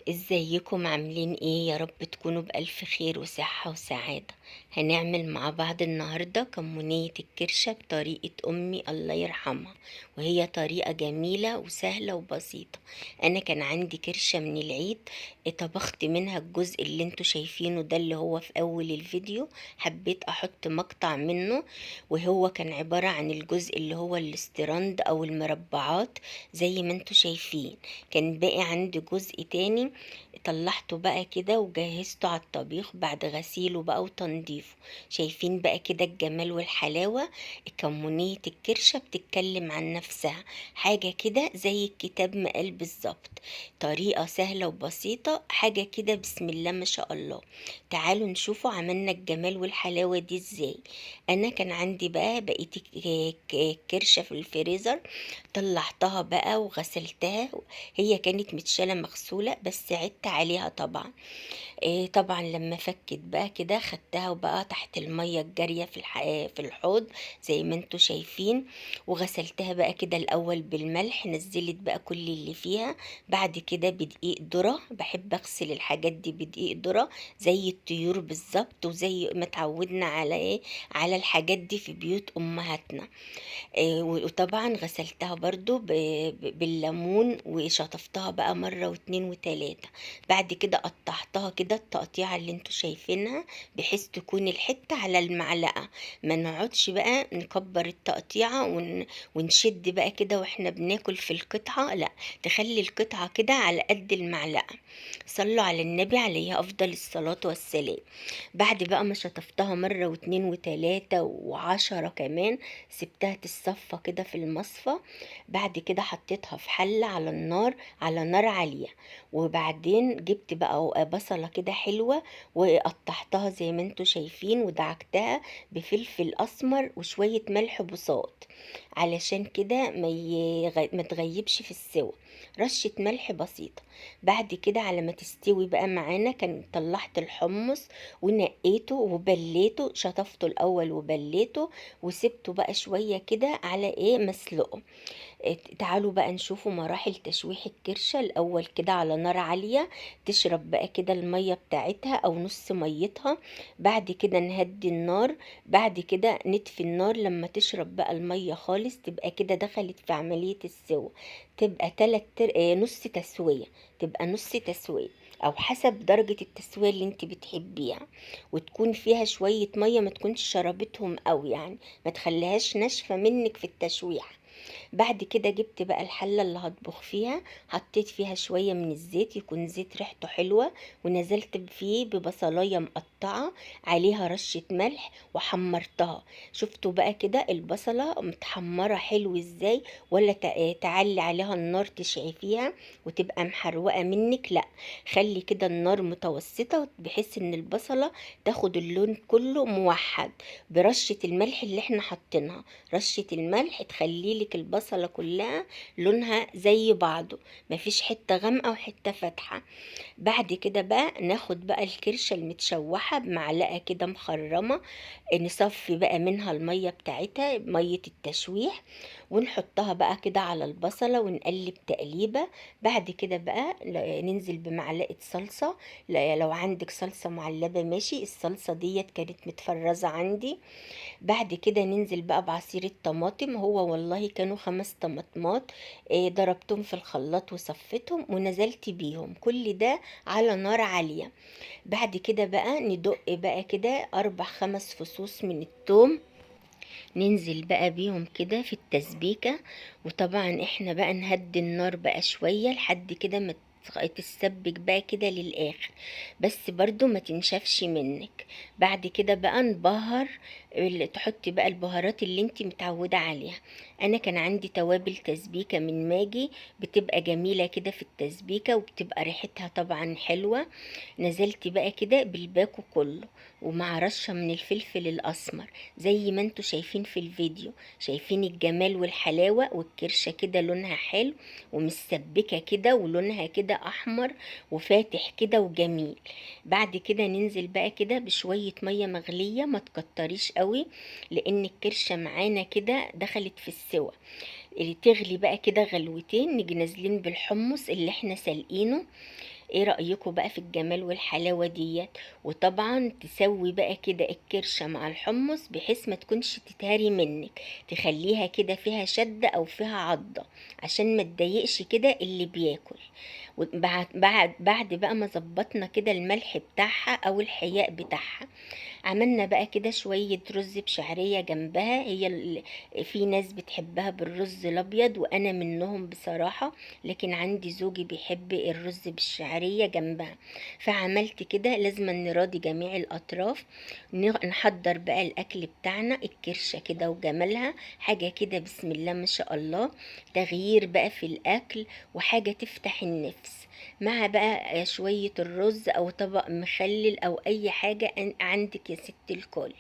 ازيكم عاملين ايه؟ يا رب تكونوا بألف خير وصحة وسعادة. هنعمل مع بعض النهاردة كمونية الكرشة بطريقة أمي الله يرحمها، وهي طريقة جميلة وسهلة وبسيطة. أنا كان عندي كرشة من العيد، طبخت منها الجزء اللي انتوا شايفينه ده اللي هو في أول الفيديو. حبيت أحط مقطع منه، وهو كان عبارة عن الجزء اللي هو الاستراند أو المربعات زي ما انتوا شايفين. كان باقي عندي جزء تاني، طلعته بقى كده وجهزته على الطبيخ بعد غسيله بقى وتنظيفه. شايفين بقى كده الجمال والحلاوة. كمونية الكرشة بتتكلم عن نفسها، حاجة كده زي الكتاب ما قال بالظبط. طريقة سهلة وبسيطة، حاجة كده بسم الله ما شاء الله. تعالوا نشوفوا عملنا الجمال والحلاوة دي ازاي. انا كان عندي بقى بقيت الكرشة في الفريزر، طلعتها بقى وغسلتها. هي كانت متشالة مغسولة بس عدت عليها طبعا. طبعا لما فكت بقى كده خدتها وبقى تحت المية الجارية في الحوض زي ما انتوا شايفين. وغسلتها بقى كده الأول بالملح، نزلت بقى كل اللي فيها. بعد كده بدقيق ذرة، بحب أغسل الحاجات دي بدقيق ذرة زي الطيور بالظبط، وزي ما اتعودنا على ايه، على الحاجات دي في بيوت أمهاتنا. وطبعا غسلتها برضو بالليمون، وشطفتها بقى مرة واتنين وتلاتة. بعد كده قطعتها كده التقطيعة اللي انتوا شايفينها، بحيث تكون الحتة على المعلقة. ما نقعدش بقى نكبر التقطيعة ونشد بقى كده واحنا بناكل في القطعة، لا، تخلي القطعة كده على قد المعلقة. صلوا على النبي عليه أفضل الصلاة والسلام. بعد بقى ما شطفتها مرة واتنين وتلاتة وعشرة كمان، سبتها تتصفى كده في المصفى. بعد كده حطيتها في حلة على النار، على نار عالية. وبعدين جبت بقى بصلة كده حلوة، وقطعتها زي ما انتوا شايفين، ودعكتها بفلفل أسمر وشوية ملح بصوت، علشان كده ما تغيبش في السوا. رشة ملح بسيطة. بعد كده على ما تستوي بقى معانا، كان طلعت الحمص ونقيته وبليته، شطفته الأول وبليته، وسبته بقى شوية كده على ايه مسلقه. تعالوا بقى نشوفوا مراحل تشويح الكرشة. الأول كده على نار عالية، تشرب بقى كده المية بتاعتها أو نص ميتها. بعد كده نهدي النار. بعد كده نطفي النار لما تشرب بقى المية خالص، تبقى كده دخلت في عملية السوا. تبقى نص تسوية، تبقى نص تسوية او حسب درجة التسوية اللي انت بتحبيها. وتكون فيها شوية مية، ما تكونش شربتهم قوي يعني، ما تخليهاش ناشفة منك في التشويح. بعد كده جبت بقى الحلة اللي هطبخ فيها، حطيت فيها شوية من الزيت، يكون زيت ريحته حلوة، ونزلت فيه ببصلاية مقطعة، عليها رشة ملح وحمرتها. شفتوا بقى كده البصلة متحمرة حلو ازاي؟ ولا تعلي عليها النار تشعي فيها وتبقى محروقة منك؟ لا، خلي كده النار متوسطة بحيث ان البصلة تاخد اللون كله موحد، برشة الملح اللي احنا حاطينها. رشة الملح تخلي لك البصلة كلها لونها زي بعضه، مفيش حتة غامقة وحتة فاتحة. بعد كده بقى ناخد بقى الكرشة المتشوحة بمعلقة كده مخرمة، نصفي بقى منها المية بتاعتها، مية التشويح، ونحطها بقى كده على البصلة ونقلب تقليبة. بعد كده بقى ننزل بمعلقة صلصة، لو عندك صلصة معلبة ماشي، الصلصة ديت كانت متفرزة عندي. بعد كده ننزل بقى بعصير الطماطم، هو والله كانوا 5 طماطمات، ضربتهم في الخلاط وصفتهم ونزلت بيهم كل ده على نار عالية. بعد كده بقى ندق بقى كده 4 5 فصوص من الثوم، ننزل بقى بيهم كده في التسبيكة. وطبعا احنا بقى نهدي النار بقى شوية لحد كده ما تتسبك بقى كده للآخر، بس برضو ما تنشفش منك. بعد كده بقى نبهر، تحطي بقى البهارات اللي انت متعودة عليها. انا كان عندي توابل تسبيكة من ماجي، بتبقى جميلة كده في التسبيكة وبتبقى ريحتها طبعا حلوة. نزلت بقى كده بالباكو كله، ومع رشة من الفلفل الأسمر زي ما انتوا شايفين في الفيديو. شايفين الجمال والحلاوة، والكرشة كده لونها حلو ومسبكة كده، ولونها كده أحمر وفاتح كده وجميل. بعد كده ننزل بقى كده بشوية مية مغلية، ما تكتريش قوي لأن الكرشة معانا كده دخلت في السوا. اللي تغلي بقى كده غلوتين، نيجي نازلين بالحمص اللي احنا سالقينه. ايه رأيكم بقى في الجمال والحلاوة ديت؟ وطبعا تسوي بقى كده الكرشة مع الحمص بحيث ما تكونش تتهري منك، تخليها كده فيها شدة او فيها عضة عشان ما تضايقش كده اللي بياكل. وبعد بقى ما ظبطنا كده الملح بتاعها او الحياء بتاعها، عملنا بقى كده شوية رز بشعرية جنبها. في ناس بتحبها بالرز الابيض وانا منهم بصراحة، لكن عندي زوجي بيحب الرز بالشعرية جنبها. فعملت كده، لازم نراضي جميع الاطراف. نحضر بقى الاكل بتاعنا، الكرشة كده وجمالها حاجة كده بسم الله ما شاء الله، تغيير بقى في الاكل وحاجة تفتح النفس. مع بقى شوية الرز او طبق مخلل او اي حاجة عندك يا ست الكل.